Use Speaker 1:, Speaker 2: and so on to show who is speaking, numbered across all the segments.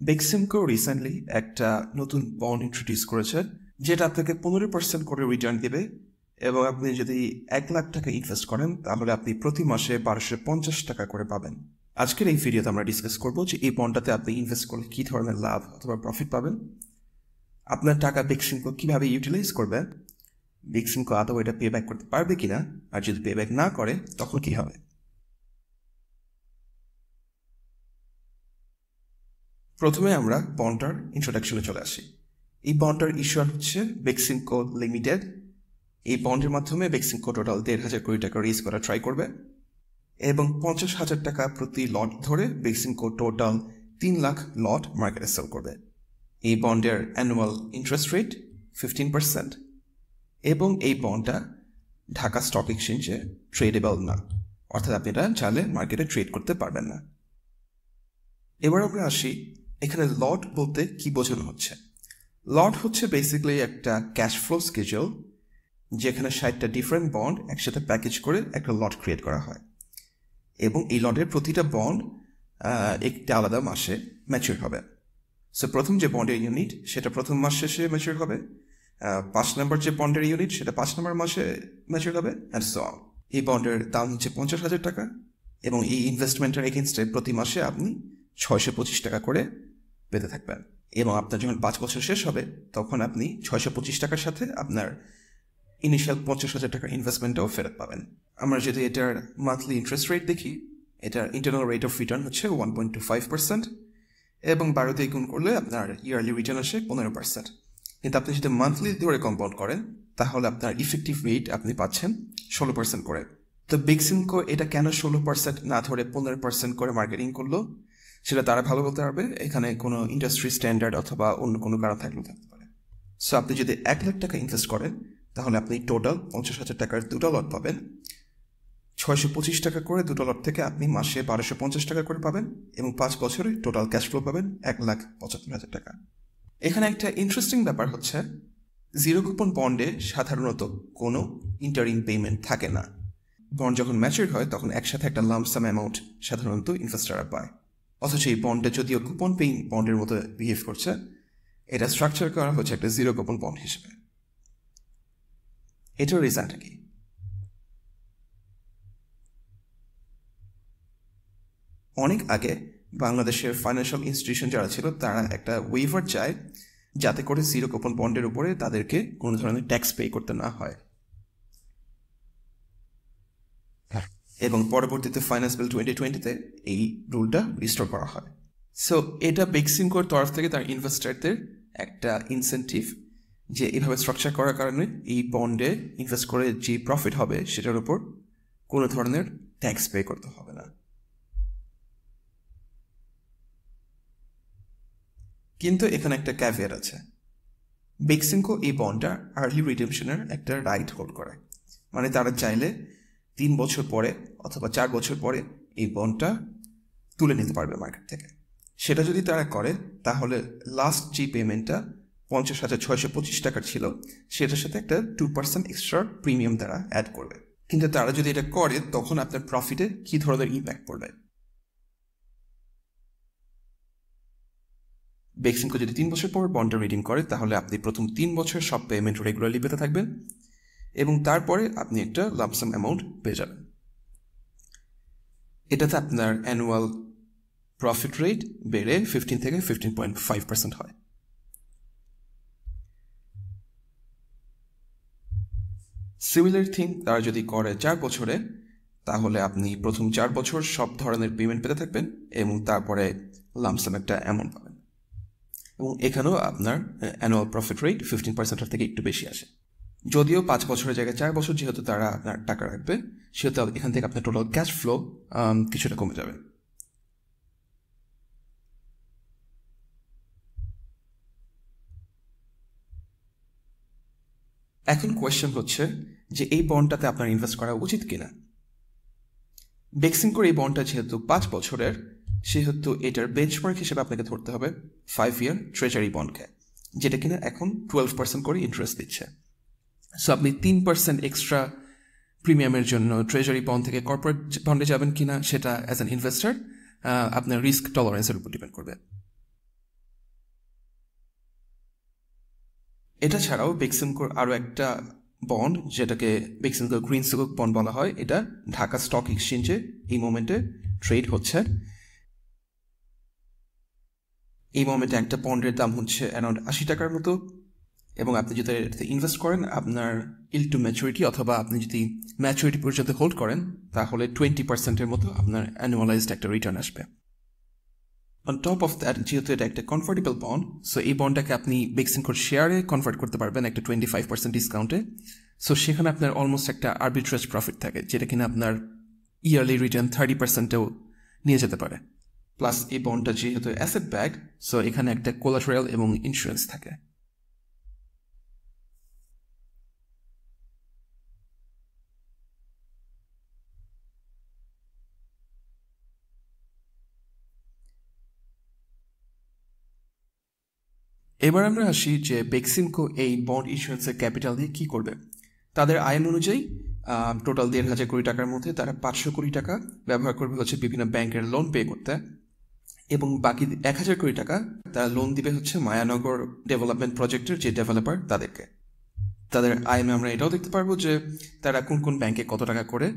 Speaker 1: Beximco recently একটা নতুন bond introduce করেছে যেটা আপনাকে 15% করে রিটার্ন দেবে এবং আপনি যদি 1,00,000 টাকা ইনভেস্ট করেন তাহলে আপনি প্রতি মাসে 1250 টাকা করে পাবেন। আজকের এই ভিডিওতে আমরা ডিসকাস করব যে এই বন্ডটাতে আপনি ইনভেস্ট করলে কী ধরনের লাভ অথবা প্রফিট পাবেন, আপনার টাকা বেক্সিমকো কীভাবে ইউটিলাইজ করবেন, বেক্সিমকো আদৌ এটা পে ব্যাক করতে পারবে কিনা, আর যদি পে ব্যাক না করে তখন কী হবে। প্রথমে আমরা বন্ডটার ইন্ট্রোডাকশনে চলে আসি। এই বন্ডটার ইস্যুয়ার হচ্ছে বেক্সিমকো লিমিটেড। এই বন্ডের মাধ্যমে বেক্সিমকো টোটাল 1,500 কোটি টাকা রেজ করা ট্রাই করবে এবং 50,000 টাকা প্রতি লট ধরে বেক্সিমকো টোটাল 3 লাখ লট মার্কেটে সেল করবে। এই বন্ডের অ্যানুয়াল ইন্টারেস্ট রেট 15% এবং এই বন্ডটা ঢাকা স্টক এক্সচেঞ্জে ট্রেডেবল না, অর্থাৎ আপনি এটা চাইলে মার্কেটে ট্রেড করতে পারবেন না। এবার আমরা আসি এখানে লট বলতে কি বোঝানো হচ্ছে। লট হচ্ছে বেসিক্যালি একটা ক্যাশ ফ্লো স্কেজুল যেখানে 60টা ডিফারেন্ট বন্ড একসাথে প্যাকেজ করে একটা লট ক্রিয়েট করা হয় এবং এই লটের প্রতিটা বন্ড একটা আলাদা মাসে ম্যাচিউর হবে। সো প্রথম যে বন্ডের ইউনিট সেটা প্রথম মাস শেষে ম্যাচিউর হবে, 5 নম্বর যে বন্ডের ইউনিট সেটা 5 নম্বর মাসে ম্যাচিউর হবে অ্যান্ড সো অন। এই বন্ডের দাম হচ্ছে 50,000 টাকা এবং এই ইনভেস্টমেন্টের এগেনস্টে প্রতি মাসে আপনি 625 টাকা করে পেতে থাকবেন এবং আপনার যখন 5 বছর শেষ হবে তখন আপনি 625 টাকার সাথে আপনার ইনিশিয়াল 50,000 টাকার ইনভেস্টমেন্টটাও ফেরত পাবেন। আমরা যদি এটার মান্থলি ইন্টারেস্ট রেট দেখি, এটার ইন্টারনাল রেট অফ রিটার্ন হচ্ছে 1.25% এবং 12 দিয়ে গুণ করলে আপনার ইয়ারলি রিটার্ন আসে 15%। কিন্তু আপনি যদি মান্থলি ধরে কম্পাউন্ড করেন তাহলে আপনার ইফেক্টিভ রেট আপনি পাচ্ছেন 16% করে। তো বেক্সিমকো এটা কেন 16% না ধরে 15% করে মার্কেটিং করলো সেটা তারা ভালো বলতে পারবে। এখানে কোনো ইন্ডাস্ট্রি স্ট্যান্ডার্ড অথবা অন্য কোনো কারণ থাকলেও থাকতে পারে। সো আপনি যদি 1,00,000 টাকা ইনভেস্ট করেন তাহলে আপনি টোটাল 50,000 টাকার 2টা লট পাবেন। 625 টাকা করে 2টা লট থেকে আপনি মাসে 1250 টাকা করে পাবেন এবং 5 বছরে টোটাল ক্যাশ ফ্লো পাবেন 1,75,000 টাকা। এখানে একটা ইন্টারেস্টিং ব্যাপার হচ্ছে জিরো কুপন বন্ডে সাধারণত কোনো ইন্টারিম পেমেন্ট থাকে না। বন্ড যখন ম্যাচিউর হয় তখন একসাথে একটা লাম্পসাম অ্যামাউন্ট সাধারণত ইনভেস্টাররা পায়, অথচ এই বন্ডে যদিও কুপন পেইং বন্ডের মতো বিহেভ করছে, এটা স্ট্রাকচার করা হচ্ছে একটা জিরো কুপন বন্ড হিসেবে। এটার রিজনটা কি? অনেক আগে বাংলাদেশের ফাইন্যান্সিয়াল ইনস্টিটিউশন যারা ছিল তারা একটা ওয়েভার চায় যাতে করে জিরো কুপন বন্ডের উপরে তাদেরকে কোনো ধরনের ট্যাক্স পে করতে না হয় এবং পরবর্তীতে ফাইন্যান্স বিল 2020-তে এই রুলটা রিস্টোর করা হয়। সো এটা বেক্সিমকোর তরফ থেকে তার ইনভেস্টারদের একটা ইনসেন্টিভ যে এভাবে স্ট্রাকচার করার কারণে এই বন্ডে ইনভেস্ট করে যে প্রফিট হবে সেটার উপর কোনো ধরনের ট্যাক্স পে করতে হবে না। কিন্তু এখানে একটা ক্যাভিয়ার আছে। বেক্সিমকো এই বন্ডটা আর্লি রিডেমশনের একটা রাইট হোল্ড করে, মানে তারা চাইলে 3 বছর পরে অথবা 4 বছর পরে এই বন্ডটা তুলে নিতে পারবে মার্কেট থেকে। সেটা যদি তারা করে তাহলে লাস্ট যে পেমেন্টটা 50,625 টাকার ছিল সেটার সাথে একটা 2% এক্সট্রা প্রিমিয়াম তারা অ্যাড করবে। কিন্তু তারা যদি এটা করে তখন আপনার প্রফিটে কী ধরনের ইম্প্যাক্ট পড়বে? বেক্সিমকো যদি 3 বছর পর বন্ডটা রিডিম করে তাহলে আপনি প্রথম 3 বছর সব পেমেন্ট রেগুলারলি পেতে থাকবেন এবং তারপরে আপনি একটা লাম্পসাম অ্যামাউন্ট পেয়ে যাবেন। এটাতে আপনার অ্যানুয়াল প্রফিট রেট বেড়ে 15 থেকে 15.5% হয়। সিমিলার থিং তারা যদি করে 4 বছরে তাহলে আপনি প্রথম 4 বছর সব ধরনের পেমেন্ট পেতে থাকবেন এবং তারপরে লাম্পসাম একটা অ্যামাউন্ট পাবেন এবং এখানেও আপনার অ্যানুয়াল প্রফিট রেট 15% থেকে একটু বেশি আসে। যদিও 5 বছরের জায়গায় 4 বছর যেহেতু তারা আপনার টাকা রাখবে সেহেতু এখান থেকে আপনার টোটাল ক্যাশ ফ্লো কিছুটা কমে যাবে। এখন কোয়েশ্চেন হচ্ছে যে এই বন্ডটাতে আপনার ইনভেস্ট করা উচিত কিনা। বেক্সিমকোর এই বন্ডটা যেহেতু 5 বছরের সেহেতু এটার বেঞ্চমার্ক হিসেবে আপনাকে ধরতে হবে 5 ইয়ার ট্রেজারি বন্ডকে, যেটা কিনা এখন 12% করে ইন্টারেস্ট দিচ্ছে। সো আপনি 3% এক্সট্রা প্রিমিয়ামের জন্য ট্রেজারি বন্ড থেকে কর্পোরেট বন্ডে যাবেন কিনা সেটা অ্যাজ অ্যান ইনভেস্টার আপনার রিস্ক টলারেন্সের উপর ডিপেন্ড করবে। এটা ছাড়াও বেক্সিমকোর আরও একটা বন্ড, যেটাকে বেক্সিমকো গ্রিন সুকুক বন্ড বলা হয়, এটা ঢাকা স্টক এক্সচেঞ্জে এই মোমেন্টে ট্রেড হচ্ছে। এই মোমেন্টে একটা বন্ডের দাম হচ্ছে অ্যারাউন্ড 80 টাকার মতো, এবং আপনি যদি এটাতে ইনভেস্ট করেন, আপনার ইল টু ম্যাচুরিটি অথবা আপনি যদি ম্যাচুরিটি পর্যন্ত হোল্ড করেন, তাহলে 20%-এর মতো আপনার অ্যানুয়ালাইজড একটা রিটার্ন আসবে। অন টপ অফ দ্যাট, যেহেতু এটা একটা কনভার্টেবল বন্ড, সো এই বন্ডটাকে আপনি বেক্সিমকোর শেয়ারে কনভার্ট করতে পারবেন একটা 25% ডিসকাউন্টে। সো সেখানে আপনার অলমোস্ট একটা আর্বিট্রেজ প্রফিট থাকে, যেটা কিনা আপনার ইয়ারলি রিটার্ন 30%-এও নিয়ে যেতে পারে। প্লাস এই বন্ডটা যেহেতু অ্যাসেট ব্যাক, সো এখানে একটা কোলাটেরাল এবং ইন্স্যুরেন্স থাকে। এবার আমরা আসি যে বেক্সিমকো এই বন্ড ইস্যুয়েন্সের ক্যাপিটাল দিয়ে কী করবে। তাদের আইন অনুযায়ী টোটাল 1,500 কোটি টাকার মধ্যে তারা 500 কোটি টাকা ব্যবহার করবে হচ্ছে বিভিন্ন ব্যাংকের লোন পে করতে, এবং বাকি 1,000 কোটি টাকা তারা লোন দিবে হচ্ছে মায়ানগর ডেভেলপমেন্ট প্রজেক্টের যে ডেভেলপার তাদেরকে। তাদের আইএমএ আমরা এটাও দেখতে পারবো যে তারা কোন কোন ব্যাংকে কত টাকা করে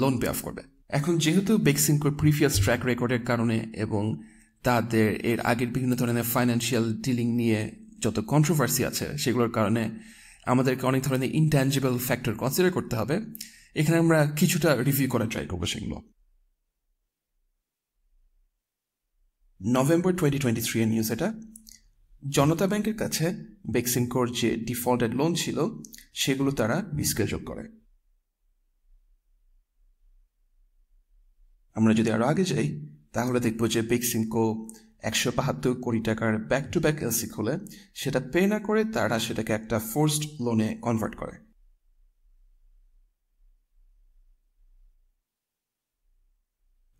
Speaker 1: লোন পে অফ করবে। এখন যেহেতু বেক্সিমকোর প্রিভিয়াস ট্র্যাক রেকর্ডের কারণে এবং তাদের এর আগের বিভিন্ন ধরনের ফাইন্যান্সিয়াল ডিলিং নিয়ে যত কন্ট্রোভার্সি আছে, সেগুলোর কারণে আমাদেরকে অনেক ধরনের ইনট্যাঞ্জিবল ফ্যাক্টর কনসিডার করতে হবে। এখানে আমরা কিছুটা রিভিউ করার ট্রাই করবো সেগুলো। নভেম্বর 2023 এর নিউজ এটা। জনতা ব্যাংকের কাছে বেক্সিমকোর যে ডিফল্টেড লোন ছিল সেগুলো তারা রিস্কেজুল করে। আমরা যদি আরো আগে যাই, তাহলে দেখবো যে বেক্সিমকো 172 কোটি টাকার ব্যাক টু ব্যাক এলসি খোলে, সেটা পে না করে তারা সেটাকে একটা ফোর্সড লোনে কনভার্ট করে।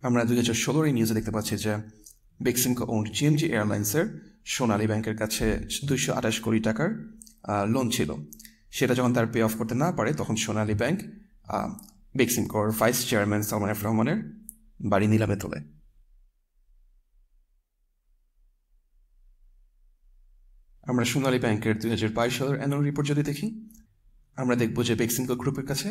Speaker 1: আমরা 2016 এই নিউজে দেখতে পাচ্ছি যে বেক্সিমকো ওন্ড জিএমজি এয়ারলাইন্সের সোনালী ব্যাংকের কাছে 228 কোটি টাকার লোন ছিল। সেটা যখন তার পে অফ করতে না পারে, তখন সোনালী ব্যাংক বেক্সিমকোর ভাইস চেয়ারম্যান সালমান এফ রহমানের বাড়ি নিলামে তোলে। আমরা সোনালী ব্যাংকের 2022 সালের অ্যানুয়াল রিপোর্ট যদি দেখি, আমরা দেখব যে বেক্সিমকো গ্রুপের কাছে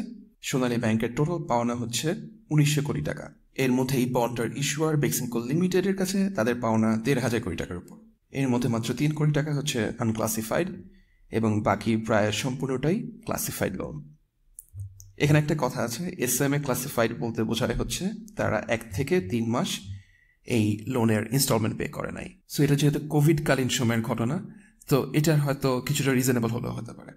Speaker 1: সোনালী ব্যাংকের টোটাল পাওনা হচ্ছে 1900 কোটি টাকা। এর মধ্যে এই বন্ডটার ইস্যুয়ার বেক্সিমকো লিমিটেডের কাছে তাদের পাওনা 1,500 কোটি টাকার উপর। এর মধ্যে মাত্র 3 কোটি টাকা হচ্ছে আনক্লাসিফাইড, এবং বাকি প্রায় সম্পূর্ণটাই ক্লাসিফাইড লোন। এখানে একটা কথা আছে, এসএমএ ক্লাসিফাইড বলতে বোঝায় হচ্ছে তারা 1 থেকে 3 মাস এই লোনের ইনস্টলমেন্ট পে করে নাই। সো এটা যেহেতু কোভিডকালীন সময়ের ঘটনা, তো এটার হয়তো কিছুটা রিজনেবল হলেও হতে পারে।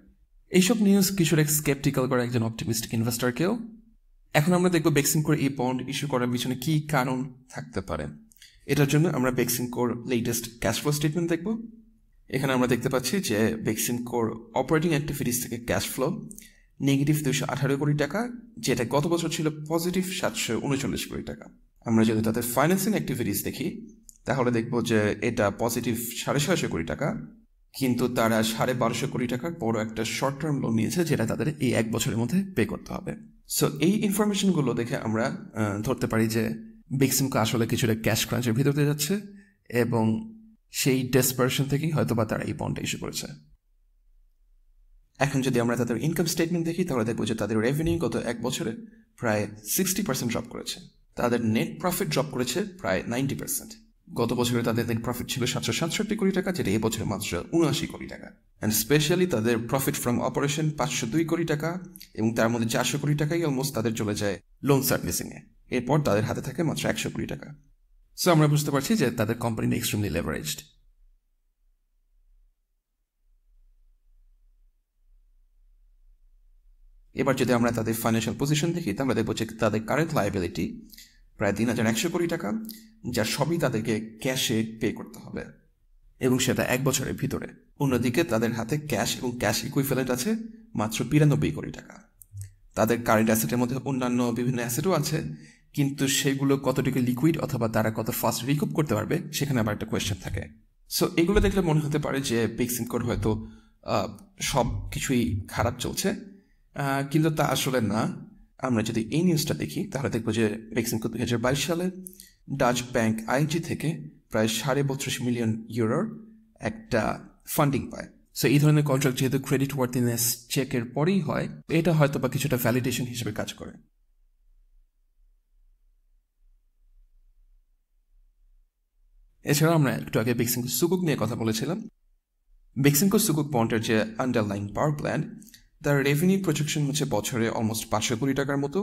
Speaker 1: এইসব নিউজ কিছুটা স্কেপটিক্যাল করে একজন অপটিমিস্টিক ইনভেস্টরকেও। এখন আমরা দেখব বেক্সিমকোর এই বন্ড ইস্যু করার পিছনে কী কারণ থাকতে পারে। এটার জন্য আমরা বেক্সিমকোর লেটেস্ট ক্যাশ ফ্লো স্টেটমেন্ট দেখব। এখানে আমরা দেখতে পাচ্ছি যে বেক্সিমকোর অপারেটিং অ্যাক্টিভিটিস থেকে ক্যাশ ফ্লো নেগেটিভ 218 কোটি টাকা, যেটা গত বছর ছিল পজিটিভ 739 কোটি টাকা। আমরা যদি তাদের ফাইন্যান্সিং অ্যাক্টিভিটিস দেখি, তাহলে দেখব যে এটা পজিটিভ 650 কোটি টাকা, কিন্তু তারা 1250 কোটি টাকার বড় একটা শর্ট টার্ম লোন নিয়েছে, যেটা তাদের এই 1 বছরের মধ্যে পে করতে হবে। সো এই ইনফরমেশনগুলো দেখে আমরা ধরতে পারি যে বেক্সিমকো আসলে কিছুটা ক্যাশ ক্রাঞ্চের ভিতর দিয়ে যাচ্ছে, এবং সেই ডেসপারেশন থেকেই হয়তো বা তারা এই বন্ডটা ইস্যু করেছে। এখন যদি আমরা তাদের ইনকাম স্টেটমেন্ট দেখি, তাহলে দেখবো যে তাদের রেভিনিউ গত 1 বছরে প্রায় 60% ড্রপ করেছে। তাদের নেট প্রফিট ড্রপ করেছে প্রায় 90%। গত বছরে তাদের নেট প্রফিট ছিল 767 কোটি টাকা, যেটা এই বছরে মাত্র 79 কোটি টাকা। অ্যান্ড স্পেশালি তাদের প্রফিট ফ্রম অপারেশন 502 কোটি টাকা, এবং তার মধ্যে 400 কোটি টাকাই অলমোস্ট তাদের চলে যায় লোন সার্ভিসিংয়ে। এরপর তাদের হাতে থাকে মাত্র 100 কোটি টাকা। সো আমরা বুঝতে পারছি যে তাদের কোম্পানি এক্সট্রিমলি লেভারেজড। এবার যদি আমরা তাদের ফাইন্যান্সিয়াল পজিশন দেখি, তাহলে দেখবো যে তাদের কারেন্ট লায়াবিলিটি প্রায় 3,100 কোটি টাকা, যার সবই তাদেরকে ক্যাশে পে করতে হবে, এবং সেটা 1 বছরের ভিতরে। অন্যদিকে তাদের হাতে ক্যাশ এবং ক্যাশ ইকুইভ্যালেন্ট আছে মাত্র 92 কোটি টাকা। তাদের কারেন্ট অ্যাসেটের মধ্যে অন্যান্য বিভিন্ন অ্যাসেটও আছে, কিন্তু সেগুলো কতটুকু লিকুইড অথবা তারা কত ফাস্ট রিকুপ করতে পারবে, সেখানে আবার একটা কোয়েশ্চেন থাকে। সো এগুলো দেখলে মনে হতে পারে যে বেক্সিমকোর হয়তো সব কিছুই খারাপ চলছে, কিন্তু তা আসলে না। আমরা যদি এই নিউজটা দেখি, তাহলে দেখবো যে বেক্সিমকো 2022 সালে ডাচ ব্যাংক আইএনজি থেকে প্রায় 32.5 মিলিয়ন ইউরোর একটা ফান্ডিং পায়। সো এই ধরনের কন্ট্রাক্ট যেহেতু ক্রেডিট ওয়ার্থিনেস চেকের পরেই হয়, এটা হয়তো বা কিছুটা ভ্যালিডেশন হিসেবে কাজ করে। এছাড়া আমরা একটু আগে বেক্সিমকো সুকুক নিয়ে কথা বলেছিলাম। বেক্সিমকো সুকুক বন্ডের যে আন্ডারলাইন পাওয়ার প্ল্যান্ট, তার রেভিনিউ প্রজেকশন হচ্ছে বছরে অলমোস্ট 500 কোটি টাকার মতো,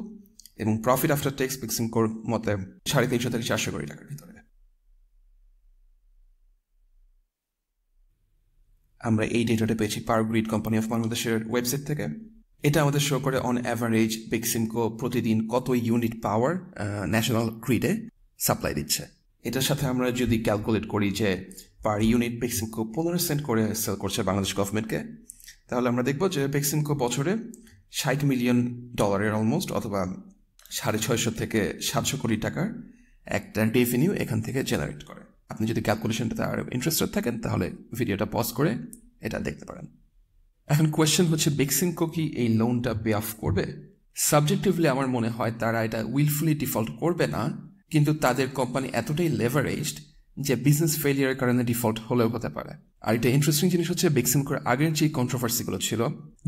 Speaker 1: এবং প্রফিট আফটার ট্যাক্স বেক্সিমকোর মতে 350 থেকে 400 কোটি টাকার ভিতরে। আমরা এই ডেটাটা পেয়েছি পাওয়ার গ্রিড কোম্পানি অফ বাংলাদেশের ওয়েবসাইট থেকে। এটা আমাদের শো করে অন অ্যাভারেজ বেক্সিমকো প্রতিদিন কত ইউনিট পাওয়ার ন্যাশনাল গ্রিডে সাপ্লাই দিচ্ছে। এটার সাথে আমরা যদি ক্যালকুলেট করি যে পার ইউনিট বেক্সিমকো 15 সেন্ট করে সেল করছে বাংলাদেশ গভর্নমেন্টকে, তাহলে আমরা দেখব যে বেক্সিমকো বছরে $60 মিলিয়ন অলমোস্ট, অথবা 650 থেকে 700 কোটি টাকার একটা রেভিনিউ এখান থেকে জেনারেট করে। আপনি যদি ক্যালকুলেশনটাতে আরও ইন্টারেস্টেড থাকেন তাহলে ভিডিওটা পজ করে এটা দেখতে পারেন। এখন কোয়েশ্চেন হচ্ছে, বেক্সিমকো কি এই লোনটা পে অফ করবে? সাবজেক্টিভলি আমার মনে হয় তারা এটা উইলফুলি ডিফল্ট করবে না, কিন্তু তাদের কোম্পানি এতটাই লেভারেজড যে বিজনেস ফেলিয়ারের কারণে ডিফল্ট হলেও হতে পারে। আর এটা ইন্টারেস্টিং জিনিস হচ্ছে, বেক্সিমকোর আগের যে কন্ট্রোভার্সিগুলো ছিল,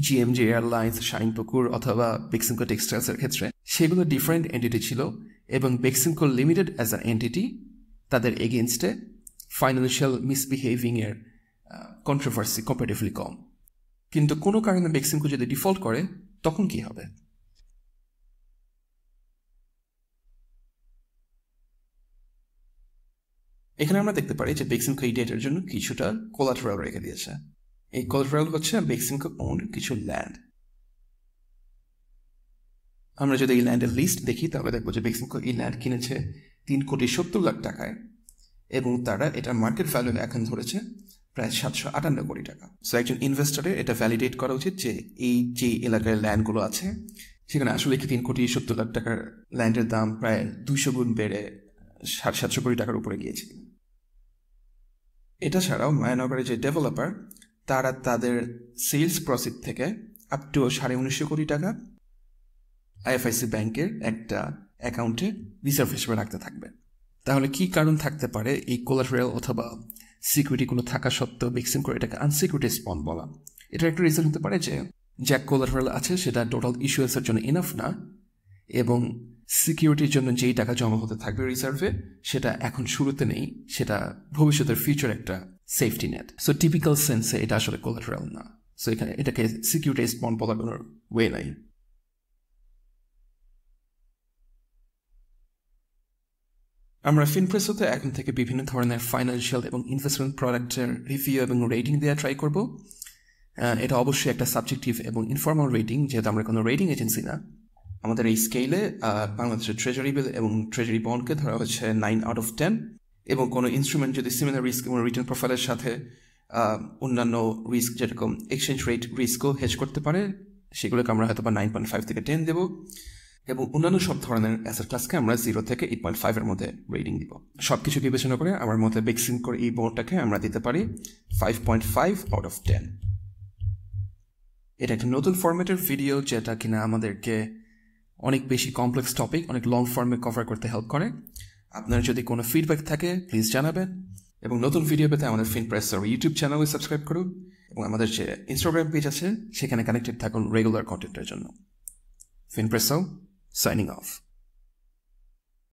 Speaker 1: জিএমজি এয়ারলাইন্স, শাইনপুকুর অথবা বেক্সিমকো টেক্সটাইলসের ক্ষেত্রে, সেগুলো ডিফারেন্ট এন্টিটি ছিল, এবং Beximco limited as an entity তাদের এগেনস্টে ফাইন্যান্সিয়াল মিসবিহেভিংয়ের কন্ট্রোভার্সি কম্পারেটিভলি কম। কিন্তু কোনো কারণে বেক্সিমকো যদি ডিফল্ট করে তখন কি হবে? এখানে আমরা দেখতে পারি যে বেক্সিমকো এই ডেটের জন্য কিছুটা কোলাটেরাল রেখে দিয়েছে। এই কোলাটেরাল হচ্ছে বেক্সিমকো ওন্ড কিছু ল্যান্ড। আমরা যদি এই ল্যান্ডের লিস্ট দেখি তাহলে দেখবো যে বেক্সিমকো এই ল্যান্ড কিনেছে 3,70,00,000 টাকায়, এবং তারা এটার মার্কেট ভ্যালু এখন ধরেছে প্রায় 758 কোটি টাকা। সো একজন ইনভেস্টরের এটা ভ্যালিডেট করা উচিত যে এই যে এলাকায় ল্যান্ডগুলো আছে সেখানে আসলে কি 3,70,00,000 টাকার ল্যান্ডের দাম প্রায় 200 গুণ বেড়ে 750 কোটি টাকার উপরে গিয়েছে। এটা ছাড়াও মায়ানগরের যে ডেভেলপার, তারা তাদের সেলস প্রসিড থেকে আপ টু 19.5 কোটি টাকা আইএফআইসি ব্যাংকের একটা অ্যাকাউন্টে রিজার্ভ হিসেবে রাখতে থাকবে। তাহলে কি কারণ থাকতে পারে এই কোলাটেরাল অথবা সিকিউরিটি কোনো থাকা সত্ত্বেও বেক্সিমকো এটাকে আনসিকিউরিটিজ বন্ড বলা? এটার একটা রিজন হতে পারে যে কোলাটেরাল আছে সেটা টোটাল ইস্যুয়েন্সের জন্য ইনাফ না, এবং সিকিউরিটির জন্য যেই টাকা জমা হতে থাকবে রিজার্ভে সেটা এখন শুরুতে নেই, সেটা ভবিষ্যতের ফিউচার একটা সেফটি নেট। সো টিপিক্যাল সেন্সে এটা আসলে কোলাটেরাল না। সো এখানে এটাকে সিকিউরিটিজ বন্ড বলার কোনো ওয়ে নাই। আমরা ফিনপ্রেসোতে এখন থেকে বিভিন্ন ধরনের ফাইন্যান্সিয়াল এবং ইনভেস্টমেন্ট প্রোডাক্টের রিভিউ এবং রেটিং দেওয়া ট্রাই করব। এটা অবশ্যই একটা সাবজেক্টিভ এবং ইনফর্মাল রেটিং, যেহেতু আমরা কোনো রেটিং এজেন্সি না। আমাদের এই স্কেলে বাংলাদেশের ট্রেজারি বিল এবং ট্রেজারি বন্ডকে ধরা হচ্ছে 9/10, এবং কোনো ইনস্ট্রুমেন্ট যদি সিমিলার রিস্ক এবং রিটার্ন প্রোফাইলের সাথে অন্যান্য রিস্ক যেরকম এক্সচেঞ্জ রেট রিস্কও হেজ করতে পারে, সেগুলোকে আমরা হয়তো বা 9.5 থেকে 10 দেবো, এবং অন্যান্য সব ধরনের অ্যাসেট ক্লাসকে আমরা 0 থেকে 8.5 মধ্যে রেটিং দিব। সবকিছু বিবেচনা করে আমার মতে বেক্সিমকোর এই বন্ডটাকে আমরা দিতে পারি 5.5/10। এটা একটা নতুন ফরম্যাটের ভিডিও, যেটা কিনা আমাদেরকে অনেক বেশি কমপ্লেক্স টপিক অনেক লং ফর্মে কভার করতে হেল্প করে। আপনার যদি কোনো ফিডব্যাক থাকে প্লিজ জানাবেন, এবং নতুন ভিডিও পেতে আমাদের ফিনপ্রেসোর ইউটিউব চ্যানেলে সাবস্ক্রাইব করুন, এবং আমাদের যে ইনস্টাগ্রাম পেজ আছে সেখানে কানেক্টেড থাকুন রেগুলার কন্টেন্টের জন্য। ফিনপ্রেসো signing off.